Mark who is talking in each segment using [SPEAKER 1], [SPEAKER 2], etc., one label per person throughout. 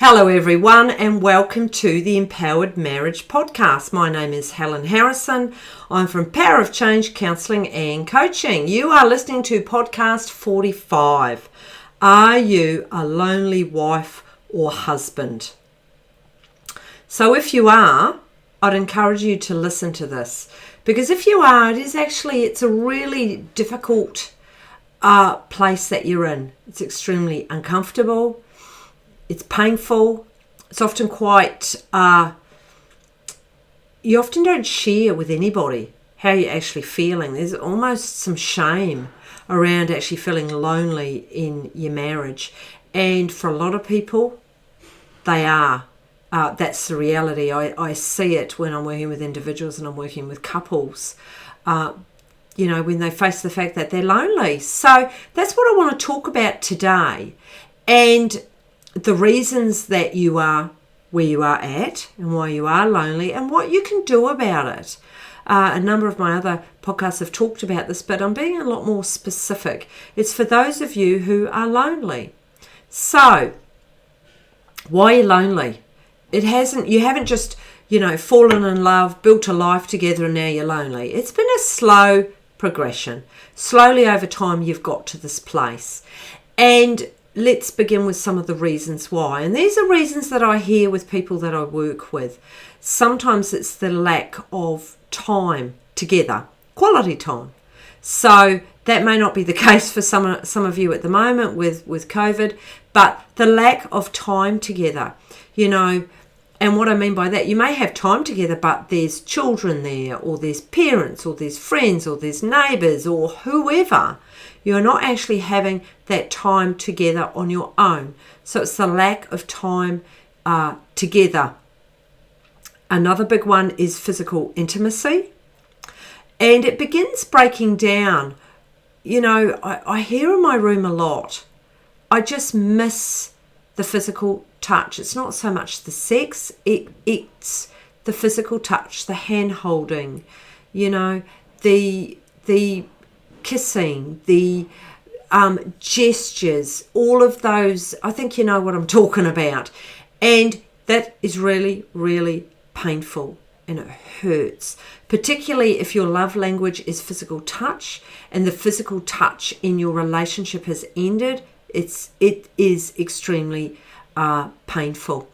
[SPEAKER 1] Hello everyone and welcome to the Empowered Marriage Podcast. My name is Helen Harrison. I'm from Power of Change Counselling and Coaching. You are listening to podcast 45. Are you a lonely wife or husband? So if you are, I'd encourage you to listen to this, because if you are, it's a really difficult place that you're in. It's extremely uncomfortable. It's painful. It's often quite, you often don't share with anybody how you're actually feeling. There's almost some shame around actually feeling lonely in your marriage. And for a lot of people, they are. That's the reality. I see it when I'm working with individuals and I'm working with couples, when they face the fact that they're lonely. So that's what I want to talk about today. And the reasons that you are where you are at and why you are lonely and what you can do about it. A number of my other podcasts have talked about this, but I'm being a lot more specific. It's for those of you who are lonely. So, why are you lonely? You haven't just, fallen in love, built a life together and now you're lonely. It's been a slow progression. Slowly over time you've got to this place. And let's begin with some of the reasons why. And these are reasons that I hear with people that I work with. Sometimes it's the lack of time together, quality time. So that may not be the case for some of you at the moment with COVID, but the lack of time together, and what I mean by that, you may have time together, but there's children there, or there's parents, or there's friends, or there's neighbours, or whoever. You're not actually having that time together on your own. So it's the lack of time together. Another big one is physical intimacy. And it begins breaking down. I hear in my room a lot, I just miss the physical touch. It's not so much the sex, it's the physical touch, the hand holding, the kissing, the gestures, all of those. I think you know what I'm talking about. And that is really, really painful and it hurts, particularly if your love language is physical touch and the physical touch in your relationship has ended. It is extremely painful.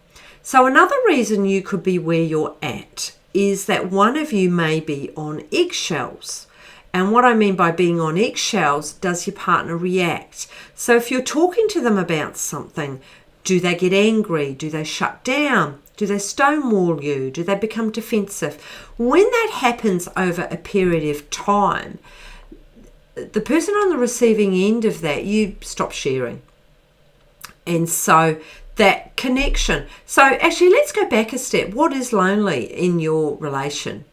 [SPEAKER 1] So another reason you could be where you're at is that one of you may be on eggshells. And what I mean by being on eggshells, does your partner react? So if you're talking to them about something, do they get angry? Do they shut down? Do they stonewall you? Do they become defensive? When that happens over a period of time, the person on the receiving end of that, you stop sharing. And so that connection. So actually, let's go back a step. What is lonely in your relationship?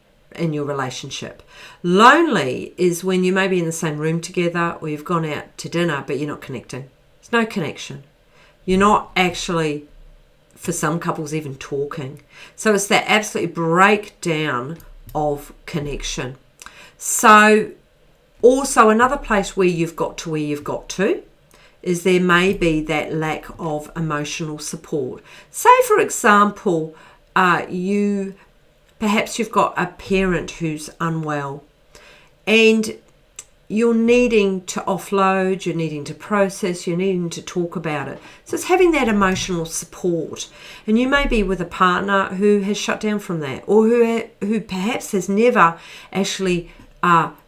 [SPEAKER 1] Lonely is when you may be in the same room together or you've gone out to dinner, but you're not connecting. There's no connection. You're not actually, for some couples, even talking. So it's that absolute breakdown of connection. So also another place where you've got to is there may be that lack of emotional support. Say, for example, perhaps you've got a parent who's unwell and you're needing to offload, you're needing to process, you're needing to talk about it. So it's having that emotional support. And you may be with a partner who has shut down from that, or who perhaps has never actually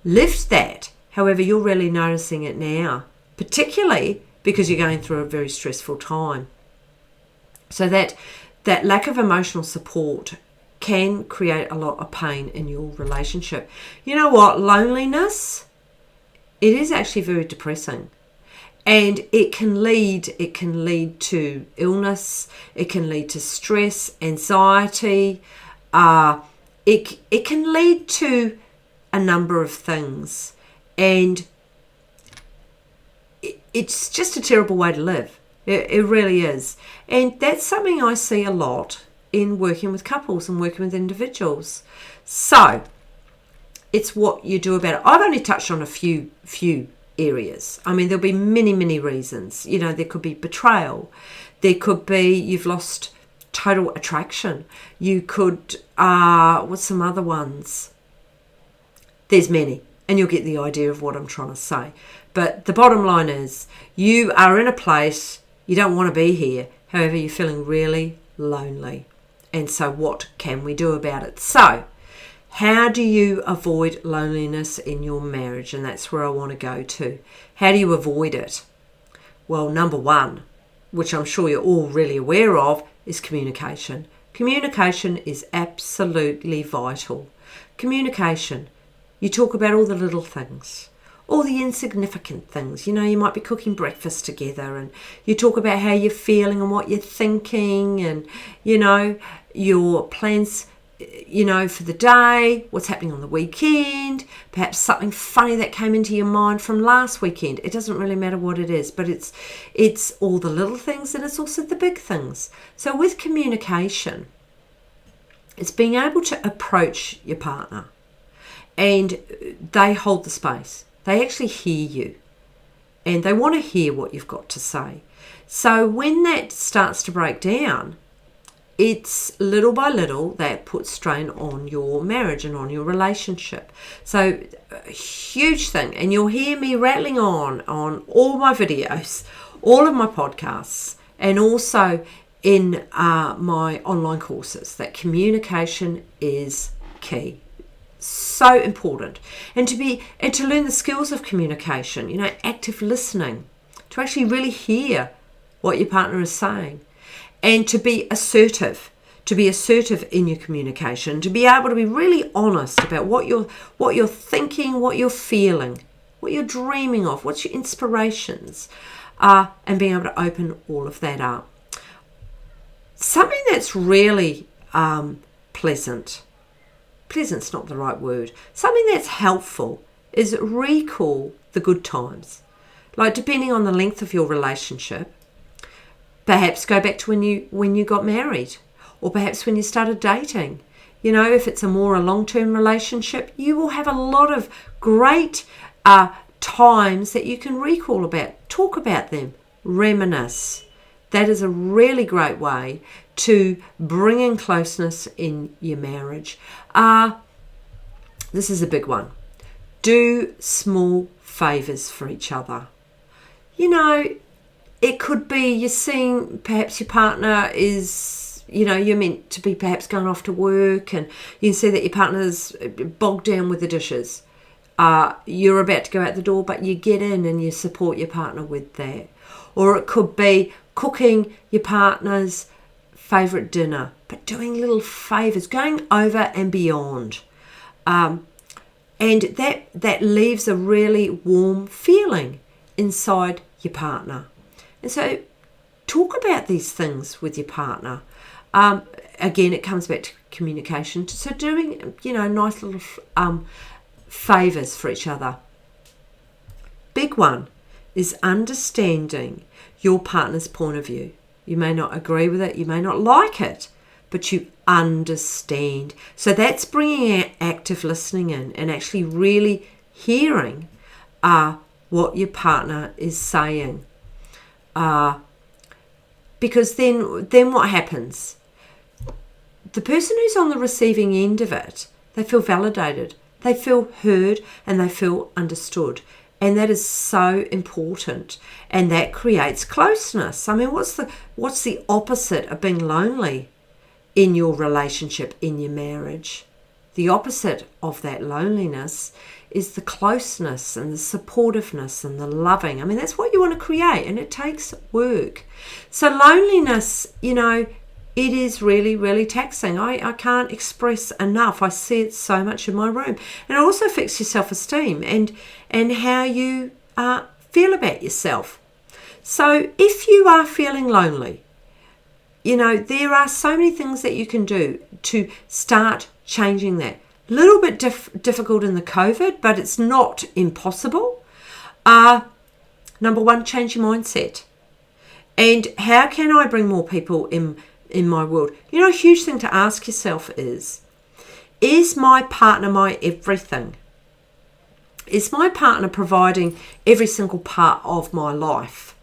[SPEAKER 1] lived that. However, you're really noticing it now, particularly because you're going through a very stressful time. So that lack of emotional support can create a lot of pain in your relationship. You know what? Loneliness, it is actually very depressing. And it can lead to illness, it can lead to stress, anxiety, it can lead to a number of things. And it's just a terrible way to live. It really is. And that's something I see a lot in working with couples and working with individuals. So it's what you do about it. I've only touched on a few areas. I mean, there'll be many, many reasons. You know, there could be betrayal. There could be you've lost total attraction. You could, what's some other ones? There's many, and you'll get the idea of what I'm trying to say. But the bottom line is you are in a place you don't want to be here. However, you're feeling really lonely. And so what can we do about it? So how do you avoid loneliness in your marriage? And that's where I want to go to. How do you avoid it? Well, number one, which I'm sure you're all really aware of, is communication. Communication is absolutely vital. Communication. You talk about all the little things, all the insignificant things. You know, you might be cooking breakfast together and you talk about how you're feeling and what you're thinking and, you know, your plans, you know, for the day, what's happening on the weekend, perhaps something funny that came into your mind from last weekend. It doesn't really matter what it is, but it's all the little things and it's also the big things. So with communication, it's being able to approach your partner and they hold the space. They actually hear you and they want to hear what you've got to say. So when that starts to break down, it's little by little that puts strain on your marriage and on your relationship. So a huge thing, and you'll hear me rattling on all my videos, all of my podcasts, and also in my online courses, that communication is key. So important. And to learn the skills of communication, you know, active listening, to actually really hear what your partner is saying. And to be assertive in your communication, to be able to be really honest about what you're thinking, what you're feeling, what you're dreaming of, what's your inspirations, and being able to open all of that up. Something that's really pleasant's not the right word. Something that's helpful is recall the good times. Like, depending on the length of your relationship, perhaps go back to when you got married, or perhaps when you started dating. You know, if it's a long-term relationship, you will have a lot of great times that you can recall about, talk about them, reminisce. That is a really great way to bring in closeness in your marriage. This is a big one. Do small favours for each other. You know, it could be you're seeing perhaps your partner is, you know, you're meant to be perhaps going off to work and you can see that your partner's bogged down with the dishes. You're about to go out the door, but you get in and you support your partner with that. Or it could be cooking your partner's favourite dinner, but doing little favours, going over and beyond. And that leaves a really warm feeling inside your partner. And so talk about these things with your partner. Again, it comes back to communication. So doing, you know, nice little favours for each other. Big one is understanding your partner's point of view. You may not agree with it, you may not like it, but you understand. So that's bringing active listening in and actually really hearing what your partner is saying. Because then what happens? The person who's on the receiving end of it, they feel validated, they feel heard, and they feel understood. And that is so important, and that creates closeness. I mean, what's the opposite of being lonely in your relationship, in your marriage? The opposite of that loneliness is the closeness and the supportiveness and the loving. I mean, that's what you want to create, and it takes work. So loneliness, you know, it is really, really taxing. I can't express enough. I see it so much in my room. And it also affects your self-esteem and how you feel about yourself. So if you are feeling lonely, you know, there are so many things that you can do to start changing that. A little bit difficult in the COVID, but it's not impossible. Number one, change your mindset. And how can I bring more people in my world? You know, a huge thing to ask yourself is my partner my everything? Is my partner providing every single part of my life?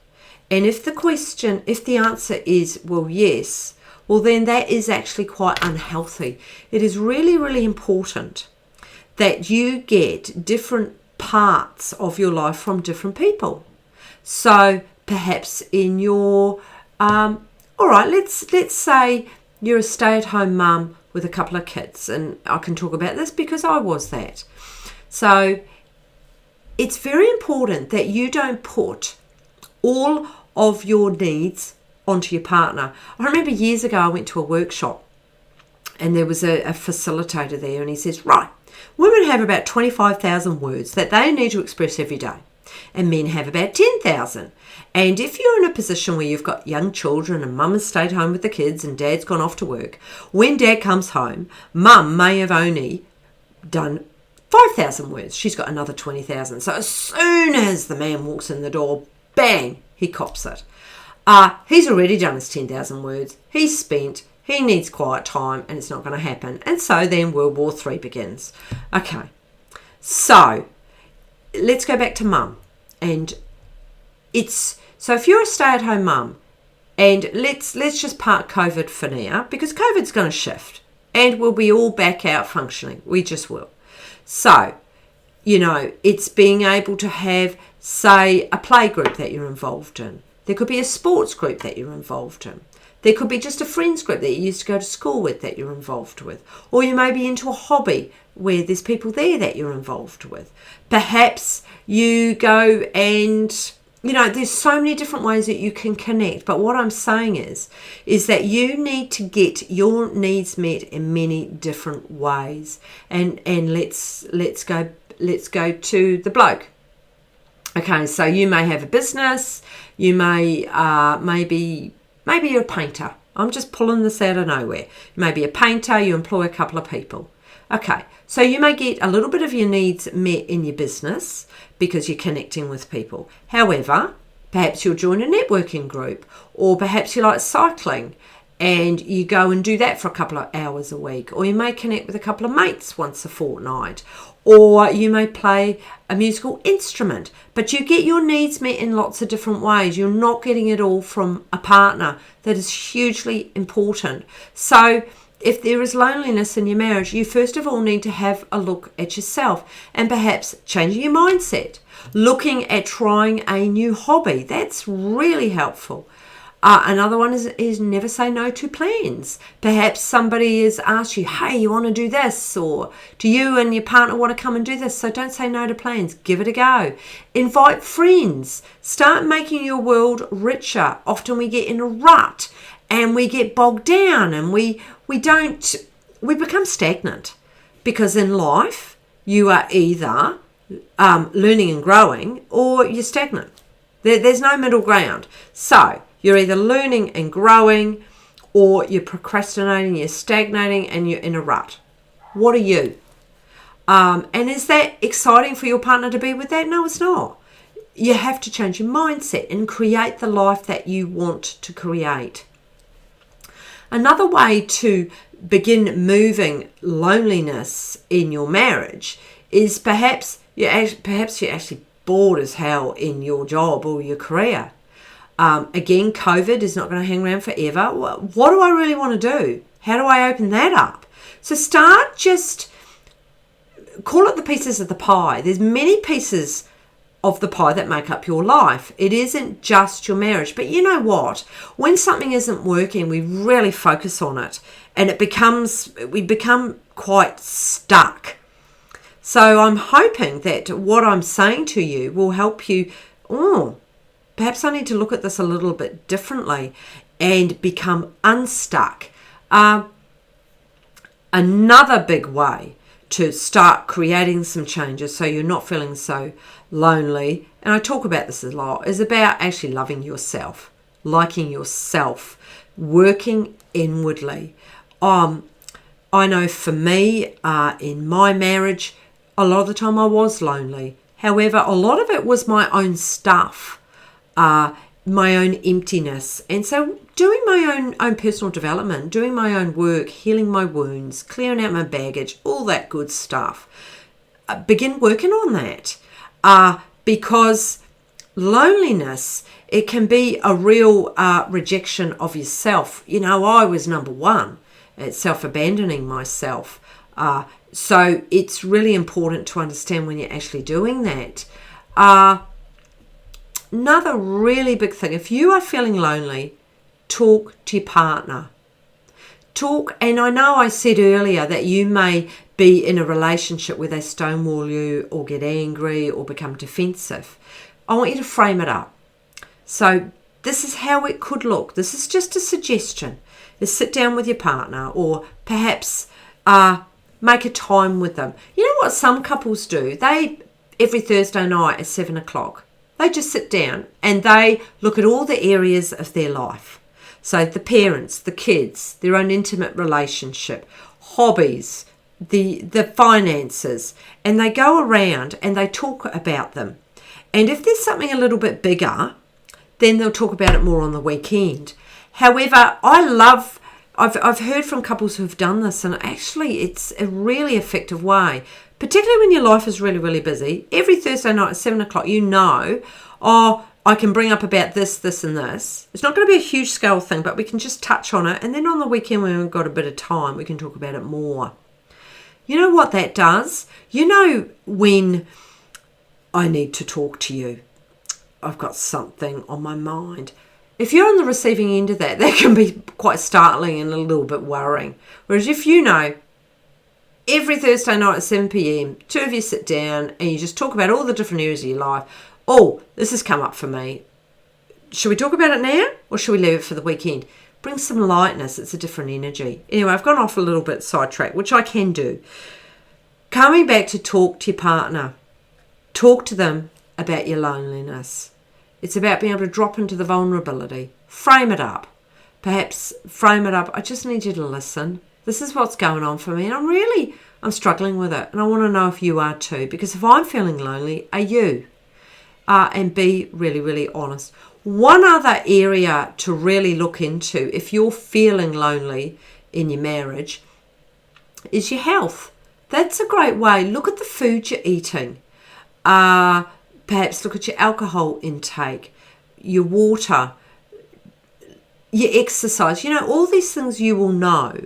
[SPEAKER 1] And if the answer is, well, yes, well, then that is actually quite unhealthy. It is really, really important that you get different parts of your life from different people. So perhaps in your, all right, let's say you're a stay-at-home mum with a couple of kids, and I can talk about this because I was that. So it's very important that you don't put all of your needs onto your partner. I remember years ago I went to a workshop and there was a facilitator there, and he says, right, women have about 25,000 words that they need to express every day, and men have about 10,000. And if you're in a position where you've got young children and mum has stayed home with the kids and dad's gone off to work, when dad comes home, mum may have only done 5,000 words. She's got another 20,000. So as soon as the man walks in the door, bang, he cops it. He's already done his 10,000 words. He's spent. He needs quiet time, and it's not going to happen. And so then World War III begins. Okay, so let's go back to mum. And so if you're a stay-at-home mum, and let's just park COVID for now, because COVID's going to shift, and we'll be all back out functioning. We just will. So, it's being able to have, say, a play group that you're involved in. There could be a sports group that you're involved in. There could be just a friends group that you used to go to school with that you're involved with. Or you may be into a hobby where there's people there that you're involved with. Perhaps you go and, there's so many different ways that you can connect. But what I'm saying is that you need to get your needs met in many different ways. And let's go to the bloke. Okay, so you may have a business, you may, maybe you're a painter. I'm just pulling this out of nowhere. You may be a painter, you employ a couple of people. Okay, so you may get a little bit of your needs met in your business because you're connecting with people. However, perhaps you'll join a networking group, or perhaps you like cycling and you go and do that for a couple of hours a week, or you may connect with a couple of mates once a fortnight, or you may play a musical instrument, but you get your needs met in lots of different ways. You're not getting it all from a partner. That is hugely important. So if there is loneliness in your marriage, you first of all need to have a look at yourself and perhaps changing your mindset, looking at trying a new hobby. That's really helpful. Another one is never say no to plans. Perhaps somebody has asked you, hey, you want to do this? Or do you and your partner want to come and do this? So don't say no to plans. Give it a go. Invite friends. Start making your world richer. Often we get in a rut and we get bogged down and we become stagnant, because in life you are either learning and growing or you're stagnant. There's no middle ground. So you're either learning and growing, or you're procrastinating, you're stagnating, and you're in a rut. What are you? And is that exciting for your partner to be with that? No, it's not. You have to change your mindset and create the life that you want to create. Another way to begin moving loneliness in your marriage is perhaps you're actually bored as hell in your job or your career. Again, COVID is not going to hang around forever. What do I really want to do? How do I open that up? So start, just call it the pieces of the pie. There's many pieces of the pie that make up your life. It isn't just your marriage. But you know what? When something isn't working, we really focus on it, and we become quite stuck. So I'm hoping that what I'm saying to you will help you. Perhaps I need to look at this a little bit differently and become unstuck. Another big way to start creating some changes so you're not feeling so lonely, and I talk about this a lot, is about actually loving yourself, liking yourself, working inwardly. I know for me, in my marriage, a lot of the time I was lonely. However, a lot of it was my own stuff. My own emptiness. And so doing my own personal development, doing my own work, healing my wounds, clearing out my baggage, all that good stuff, begin working on that, because loneliness, it can be a real rejection of yourself. I was number one at self-abandoning myself. So it's really important to understand when you're actually doing that. Another really big thing, if you are feeling lonely, talk to your partner. Talk, and I know I said earlier that you may be in a relationship where they stonewall you or get angry or become defensive. I want you to frame it up. So this is how it could look. This is just a suggestion. Is sit down with your partner, or perhaps make a time with them. You know what some couples do? They, every Thursday night at 7 o'clock, they just sit down and they look at all the areas of their life. So the parents, the kids, their own intimate relationship, hobbies, the finances, and they go around and they talk about them. And if there's something a little bit bigger, then they'll talk about it more on the weekend. However, I've heard from couples who've done this, and actually it's a really effective way, particularly when your life is really, really busy. Every Thursday night at 7 o'clock, I can bring up about this, this and this. It's not going to be a huge scale thing, but we can just touch on it. And then on the weekend when we've got a bit of time, we can talk about it more. You know what that does? When I need to talk to you, I've got something on my mind. If you're on the receiving end of that, that can be quite startling and a little bit worrying. Whereas if every Thursday night at 7 p.m, two of you sit down and you just talk about all the different areas of your life. Oh, this has come up for me. Should we talk about it now, or should we leave it for the weekend? Bring some lightness. It's a different energy. Anyway, I've gone off a little bit sidetracked, which I can do. Coming back to talk to your partner. Talk to them about your loneliness. It's about being able to drop into the vulnerability. Frame it up. Perhaps frame it up. I just need you to listen. This is what's going on for me, and I'm struggling with it, and I want to know if you are too, because if I'm feeling lonely, are you? And be really, really honest. One other area to really look into if you're feeling lonely in your marriage is your health. That's a great way. Look at the food you're eating. Perhaps look at your alcohol intake, your water, your exercise. All these things you will know.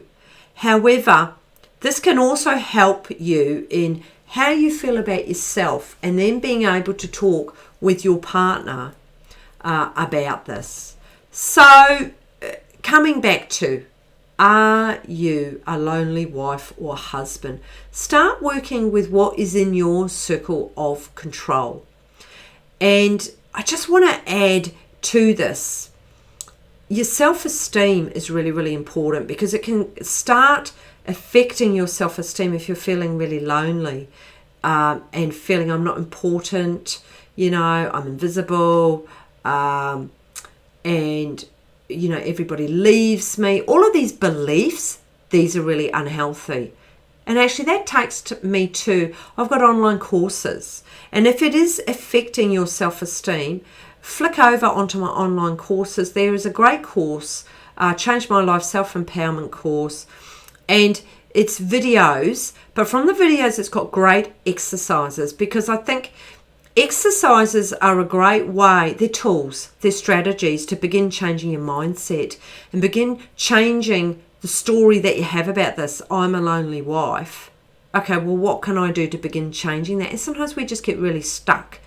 [SPEAKER 1] However, this can also help you in how you feel about yourself, and then being able to talk with your partner about this. So, coming back to, are you a lonely wife or husband? Start working with what is in your circle of control. And I just want to add to this, your self-esteem is really, really important, because it can start affecting your self-esteem if you're feeling really lonely and feeling I'm not important, I'm invisible, and everybody leaves me. All of these beliefs, these are really unhealthy. And actually that takes me to, I've got online courses. And if it is affecting your self-esteem, flick over onto my online courses. There is a great course, Change My Life Self-Empowerment course. And it's videos, but from the videos it's got great exercises, because I think exercises are a great way, they're tools, they're strategies to begin changing your mindset and begin changing the story that you have about this. I'm a lonely wife. Okay, well, what can I do to begin changing that? And sometimes we just get really stuck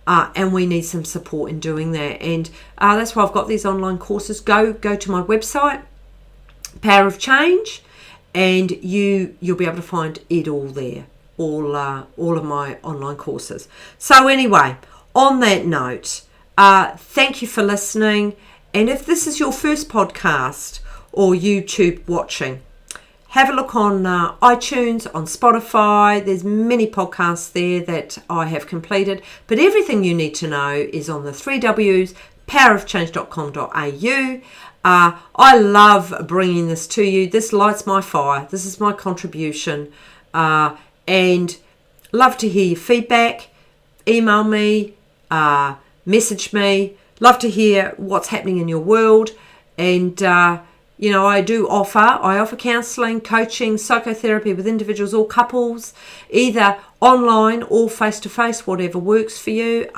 [SPEAKER 1] and we need some support in doing that. And that's why I've got these online courses. Go to my website, Power of Change, and you'll be able to find it all there, all of my online courses. So anyway, on that note, thank you for listening. And if this is your first podcast or YouTube watching, have a look on iTunes, on Spotify. There's many podcasts there that I have completed. But everything you need to know is on the 3Ws, powerofchange.com.au. I love bringing this to you. This lights my fire. This is my contribution. And love to hear your feedback. Email me, message me. Love to hear what's happening in your world. And I offer counselling, coaching, psychotherapy with individuals or couples, either online or face-to-face, whatever works for you.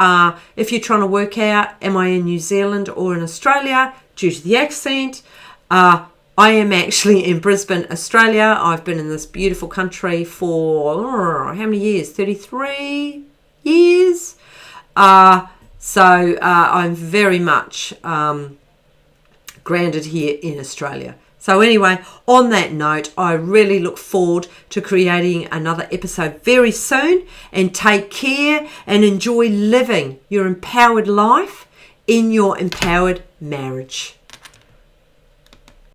[SPEAKER 1] If you're trying to work out, am I in New Zealand or in Australia, due to the accent, I am actually in Brisbane, Australia. I've been in this beautiful country for, how many years? 33 years. So I'm very much grounded here in Australia. So anyway, on that note, I really look forward to creating another episode very soon. And take care and enjoy living your empowered life in your empowered marriage.